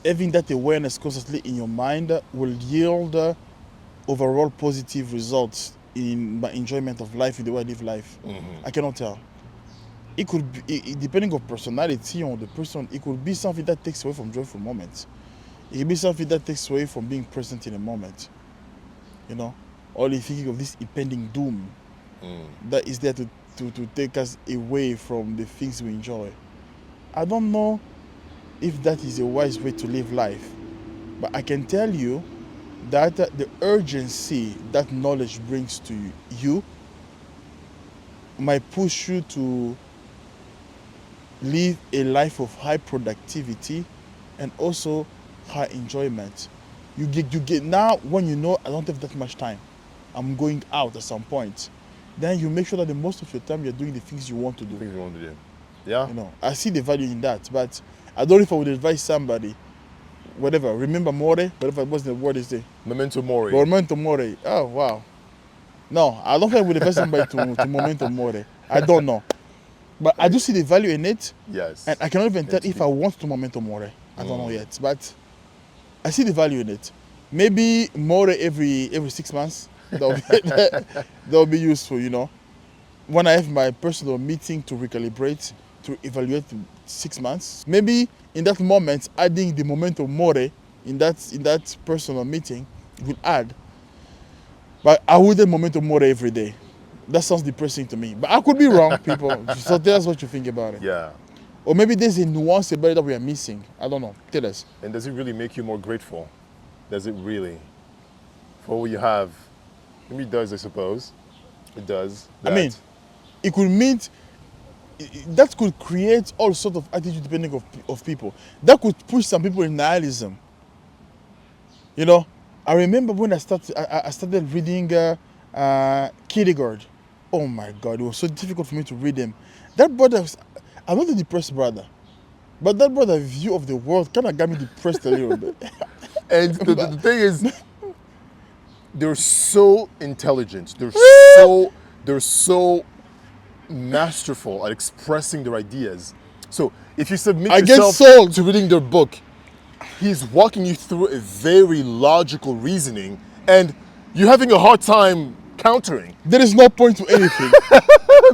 having that awareness constantly in your mind will yield overall positive results in my enjoyment of life, in the way I live life. I cannot tell. It could be, depending on personality on the person, it could be something that takes away from joyful moments. It could be something that takes away from being present in a moment. Only thinking of this impending doom that is there to take us away from the things we enjoy. I don't know if that is a wise way to live life, but I can tell you that the urgency that knowledge brings to you might push you to live a life of high productivity and also high enjoyment. You get now, when you know I don't have that much time, I'm going out at some point, then you make sure that the most of your time you're doing the things you want to do. things you want to do. Yeah. I see the value in that, but I don't know if I would advise somebody, whatever, remember More, whatever was the word is there. Memento Mori. Memento Mori. Oh, wow. No, I don't think I would advise somebody to Memento Mori. I don't know. But I do see the value in it, Yes. and I cannot even tell if I want to Memento Mori. I don't know yet, but I see the value in it. Maybe More every 6 months. That'll be useful, When I have my personal meeting to recalibrate, to evaluate 6 months, maybe in that moment, adding the Memento Mori in that personal meeting will add. But I wouldn't Memento Mori every day. That sounds depressing to me. But I could be wrong, people. So tell us what you think about it. Yeah. Or maybe there's a nuance about it that we are missing. I don't know. Tell us. And does it really make you more grateful? Does it really? For what you have? Maybe it does, I suppose. It does. I mean, it could mean that could create all sorts of attitude depending of people. That could push some people in nihilism. I remember when I started reading Kierkegaard. Oh my God, it was so difficult for me to read him. That brother, I'm not a depressed brother, but that brother's view of the world kind of got me depressed a little bit. and the thing is, they're so intelligent. They're so masterful at expressing their ideas. So if you submit I get yourself sold. to reading their book, he's walking you through a very logical reasoning, and you're having a hard time countering. There is no point to anything.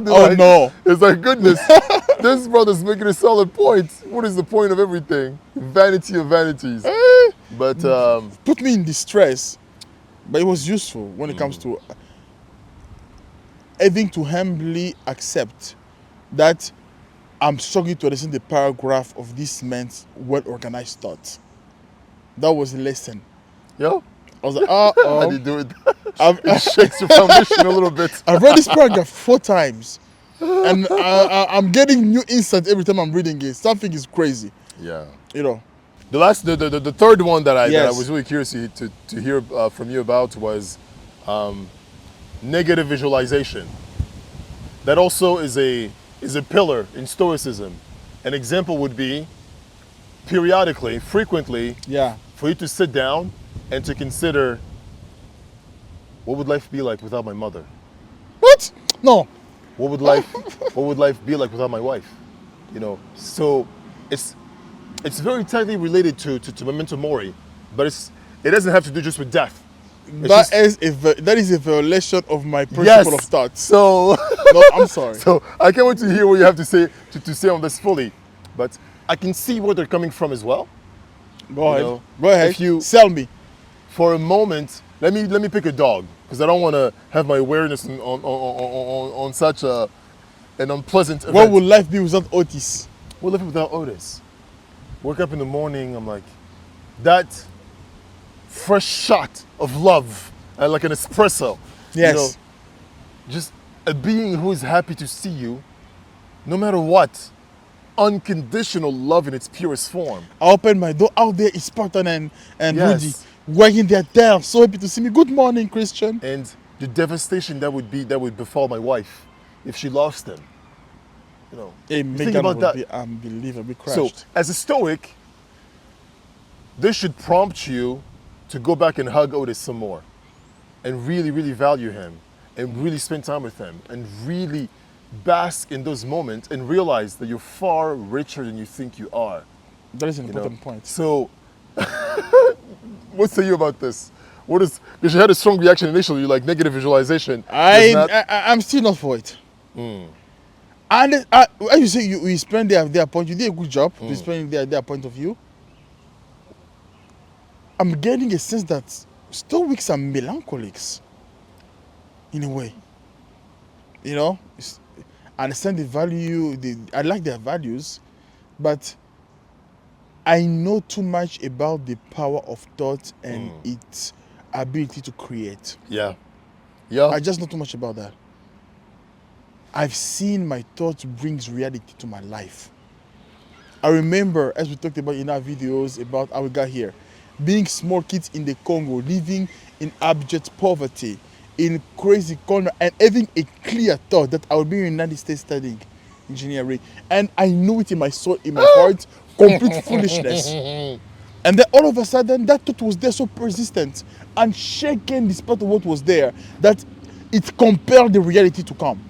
Like, no. It's like, goodness, this brother's making a solid point. What is the point of everything? Vanity of vanities. But Put me in distress, but it was useful when it comes to having to humbly accept that I'm struggling to understand the paragraph of this man's well-organized thought. That was a lesson. yo, I was like, how do you do it? I've It shakes your foundation a little bit. read this paragraph 4 times. And I'm getting new insight every time I'm reading it. Something is crazy, Yeah. you know. The third one that I Yes. was really curious to hear from you about was negative visualization. That also is a pillar in Stoicism. An example would be periodically, frequently, Yeah. for you to sit down and to consider, what would life be like without my mother? What? No. What would life be like without my wife? You know, so it's very tightly related to Memento Mori, but it doesn't have to do just with death. It's That is a violation of my principle of thought. So No, I'm sorry. so I can't wait to hear what you have to say to say on this fully, but I can see where they're coming from as well. Go ahead. know, Go ahead. if you- Sell me. For a moment, let me pick a dog, because I don't want to have my awareness on such an unpleasant event. What would life be without Otis? We're living without Otis. Wake up in the morning, I'm like, that fresh shot of love, like an espresso. Yes. You know, just a being who is happy to see you, no matter what. Unconditional love in its purest form. I opened my door. Out there is Spartan and Yes. Rudy wagging their tail. So happy to see me. Good morning, Christian. And the devastation that would befall my wife if she lost him. You know, Hey, think Megan about would that. be unbelievably So, crushed. as a Stoic, this should prompt you to go back and hug Otis some more, and really, really value him, and really spend time with him, and really bask in those moments, and realize that you're far richer than you think you are. That is an You know? important point. So, what say you about this? What is? Because you had a strong reaction initially, like negative visualization. Does not- I'm still not for it. Mm. And as you say, you explain their point. You did a good job to Mm. explain their point of view. I'm getting a sense that Stoics are melancholics, in a way. You know, I understand the value. I like their values, but I know too much about the power of thought and its ability to create. Yeah, yeah. I just know too much about that. I've seen my thoughts brings reality to my life. I remember, as we talked about in our videos about how we got here, being small kids in the Congo, living in abject poverty, in crazy corner, and having a clear thought that I would be in the United States studying engineering. And I knew it in my soul, in my heart, complete foolishness. And then all of a sudden, that thought was there so persistent and shaken despite of what was there, that it compelled the reality to come.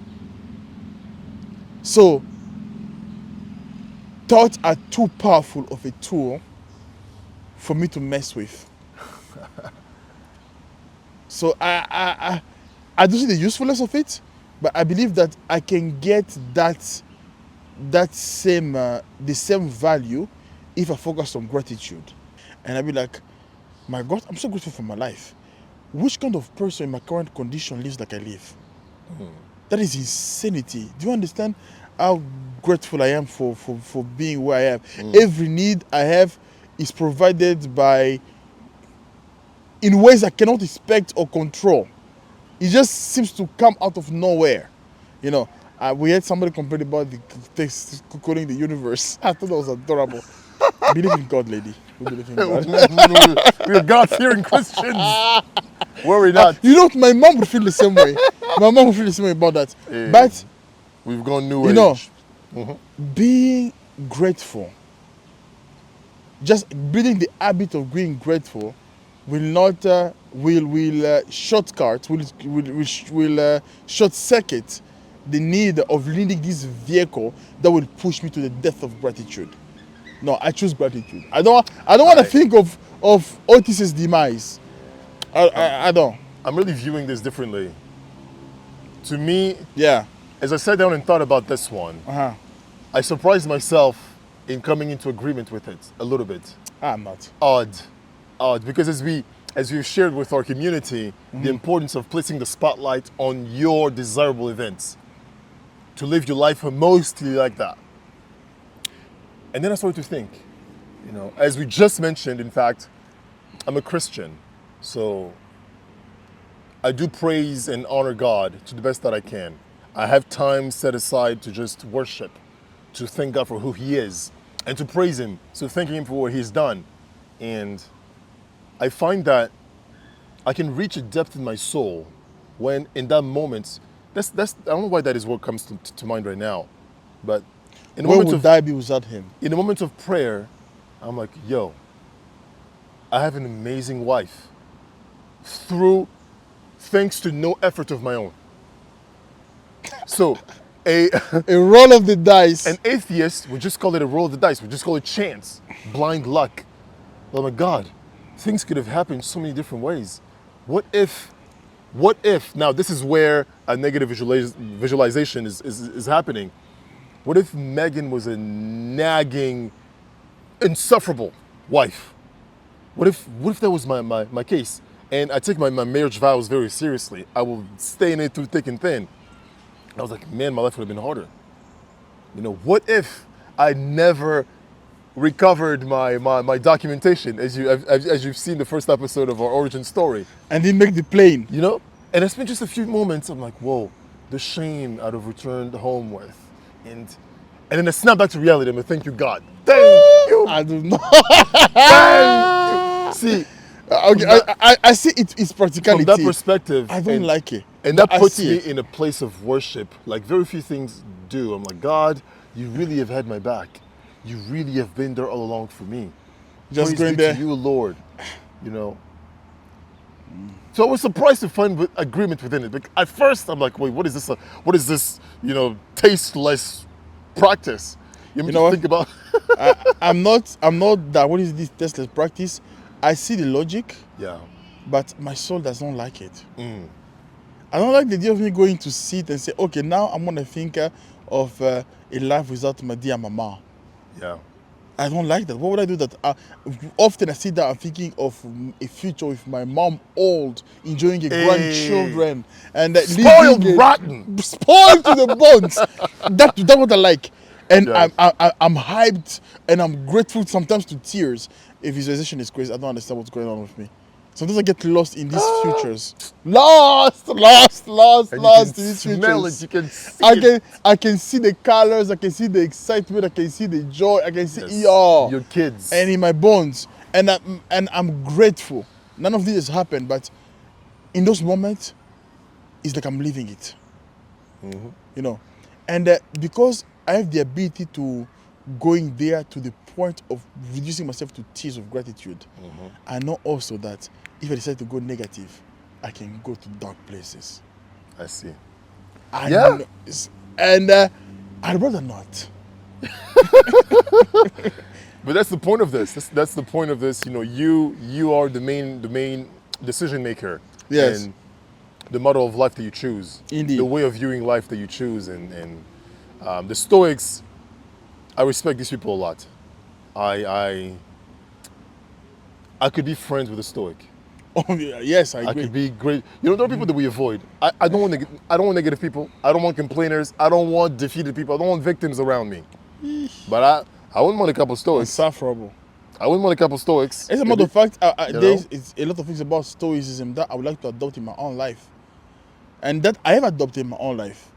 So, thoughts are too powerful of a tool for me to mess with. So I do see the usefulness of it, but I believe that I can get the same value if I focus on gratitude. And I'll be like, my God, I'm so grateful for my life. Which kind of person in my current condition lives like I live? That is insanity. Do you understand how grateful I am for being where I am? Every need I have is provided by, in ways I cannot expect or control. It just seems to come out of nowhere. You know, we had somebody complain about the text coding the universe. I thought that was adorable. Believe in God, lady. We believe in God. We're God-fearing Christians. Worry not. You know, my mom would feel the same way. My mom would feel the same way about that. Yeah. But, We've gone new you age. know, being grateful, just building the habit of being grateful will not, will shortcut, will short circuit the need of leading this vehicle that will push me to the depth of gratitude. No, I choose gratitude. I don't want to think of Otis's demise. I don't. I'm really viewing this differently. To me, Yeah. as I sat down and thought about this one, I surprised myself in coming into agreement with it a little bit. I'm not. Odd, because as we've shared with our community, the importance of placing the spotlight on your desirable events, to live your life mostly like that. And then I started to think, you know, as we just mentioned, in fact, I'm a Christian, so I do praise and honor God to the best that I can. I have time set aside to just worship, to thank God for who He is, and to praise Him, so thanking Him for what He's done. And I find that I can reach a depth in my soul when, in that moment, that's I don't know why that is what comes to mind right now, but in the Where moment would of I be without him? in the moment of prayer, I'm like, yo, I have an amazing wife, thanks to no effort of my own. So, a A roll of the dice. an atheist would just call it a roll of the dice, would just call it chance, blind luck. Oh my God, things could have happened so many different ways. What if, now this is where a negative visualization is happening. What if Megan was a nagging, insufferable wife? What if that was my case? And I take my marriage vows very seriously. I will stay in it through thick and thin. I was like, man, my life would have been harder. You know, what if I never recovered my documentation, as you've seen the first episode of our origin story, And he make the plane. you know? And it's been just a few moments. I'm like, whoa, the shame I'd have returned home with, and then I snap back to reality. I'm like, thank you, God. Thank you. I do not. Thank you. See, Okay, I see it's practicality. from that perspective, I don't like it. and that But I puts see me it. in a place of worship like very few things do. I'm like, God, you really have had my back. You really have been there all along for me. Just Praise going be there. to you, Lord. You know. So I was surprised to find agreement within it. Like, at first, I'm like, wait, what is this? What is this? You know, tasteless practice. You know know, what? think about. I'm not that. What is this testless practice? I see the logic, Yeah. but my soul does not like it. I don't like the idea of me going to sit and say, okay, now I'm gonna think of a life without my dear mama. Yeah. I don't like that. What would I do that? Often I sit down, I'm thinking of a future with my mom old, enjoying a grandchildren, and Spoiled living rotten. spoiled to the bones. That's what I like. And Yes. I'm hyped and I'm grateful sometimes to tears. If visualization is crazy, I don't understand what's going on with me. Sometimes I get lost in these futures. Lost And in you can these smell futures. it. You can see it. I can see the colors, I can see the excitement, I can see the joy, I can see Yes. yeah, Your kids. and in my bones. And I'm grateful. None of this has happened, but in those moments, it's like I'm living it. You know, and because I have the ability to going there to the point of reducing myself to tears of gratitude, I know also that if I decide to go negative, I can go to dark places. I see. I Yeah. know, and I'd rather not. But that's the point of this. That's the point of this. You know, you are the main decision maker. Yes. And the model of life that you choose. Indeed. The way of viewing life that you choose. And the Stoics, I respect these people a lot. I could be friends with a Stoic. Oh yes, I I agree. could be great. You know, there are people that we avoid. I don't want negative people. I don't want complainers. I don't want defeated people. I don't want victims around me. But I wouldn't want a couple Stoics. Insufferable. I wouldn't want a couple Stoics. As a matter of fact, You there's know? it's a lot of things about Stoicism that I would like to adopt in my own life, and that I have adopted in my own life.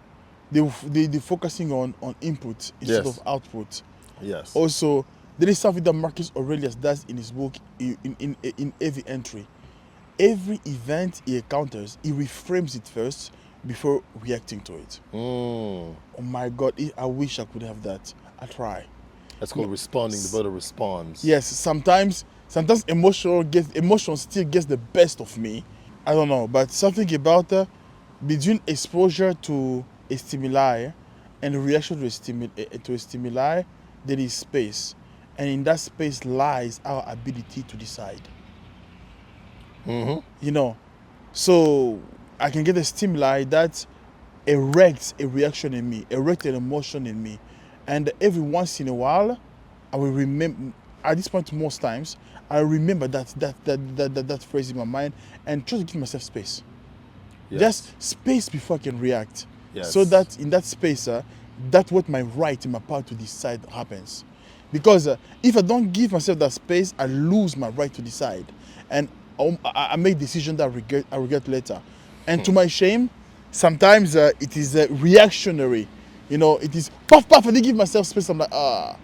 They focusing on input instead Yes. of output. Yes. Also, there is something that Marcus Aurelius does in his book in every entry. Every event he encounters, he reframes it first before reacting to it. Oh my God, I wish I could have that. I try. That's called responding. The brother responds. Yes, sometimes emotion still gets the best of me. I don't know, but something about between exposure to a stimuli and reaction to a stimuli, there is space, and in that space lies our ability to decide. You know, so I can get a stimuli that erects a reaction in me, erects an emotion in me, and every once in a while, I will remember. At this point, most times, I remember that phrase in my mind and try to give myself space. Yes. Just space before I can react. Yes. So that in that space, that's what my right and my power to decide happens. Because if I don't give myself that space, I lose my right to decide, and I make decisions that I regret later. And to my shame, sometimes it is reactionary. You know, it is puff puff, and I give myself space. I'm like, I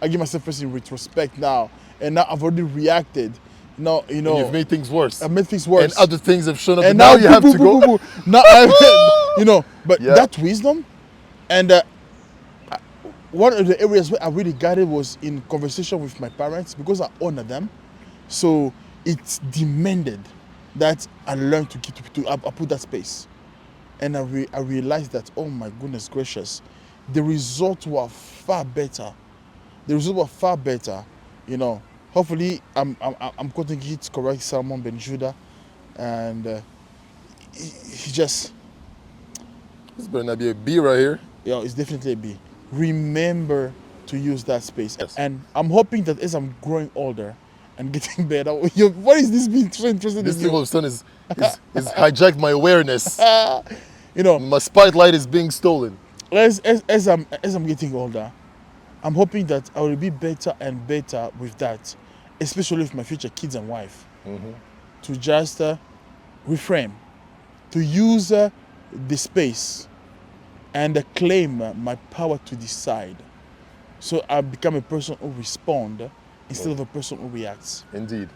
give myself space in retrospect now, and now I've already reacted. No, you know, And you've made things worse. I made things worse. And other things have shown up. And Now you have to go. Now, you know, but Yeah. that wisdom, and one of the areas where I really got it was in conversation with my parents, because I honor them. So it's demanded that I learn I put that space, and I realized that, oh my goodness gracious, the results were far better. The results were far better, you know. Hopefully, I'm quoting it correct, Salomon Ben Judah, and he just, This better not be a B right here. you know, it's definitely a B. Remember to use that space. Yes. And I'm hoping that as I'm growing older and getting better, what is this being so interested This in thing all you? of a sudden is hijacked my awareness. You know, My spotlight is being stolen. as I'm getting older, I'm hoping that I will be better and better with that, especially with my future kids and wife, to just reframe, to use the space and claim my power to decide. So I become a person who responds instead of a person who reacts. Indeed.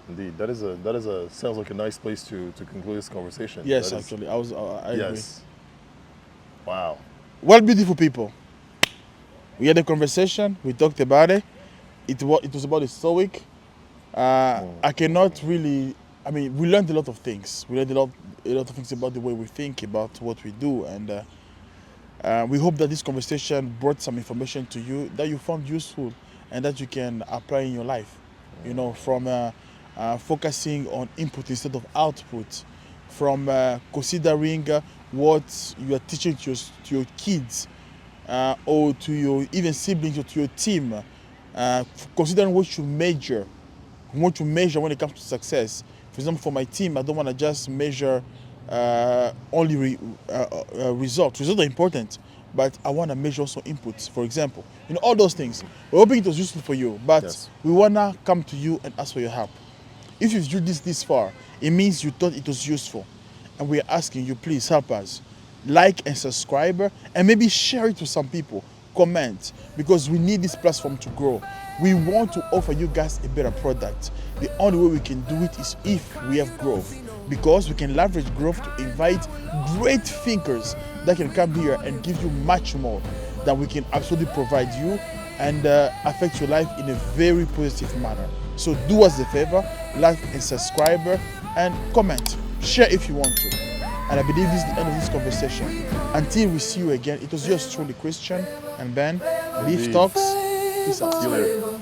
Indeed. That is a sounds like a nice place to conclude this conversation. Yes, That is- actually, I agree. Yes. Wow. Well, beautiful people, we had a conversation. We talked about it. It was about the Stoic. I cannot really. I mean, we learned a lot of things. We learned a lot of things about the way we think, about what we do, and we hope that this conversation brought some information to you that you found useful and that you can apply in your life. You know, from focusing on input instead of output, from considering what you are teaching to your kids or to your even siblings or to your team, considering what you measure when it comes to success. For example, for my team, I don't want to just measure only results. Results are important, but I want to measure also inputs, for example. You know, all those things. We're hoping it was useful for you, but Yes. we want to come to you and ask for your help. If you've viewed this far, it means you thought it was useful. And we're asking you, please help us. Like and subscribe, and maybe share it to some people. Comment, because we need this platform to grow. We want to offer you guys a better product. The only way we can do it is if we have growth, because we can leverage growth to invite great thinkers that can come here and give you much more than we can absolutely provide you, and affect your life in a very positive manner. So do us a favor, like and subscribe, and comment. Share if you want to. And I believe this is the end of this conversation. Until we see you again, it was yours truly, Christian and Ben. B.E.F Talks. Peace out. See you later.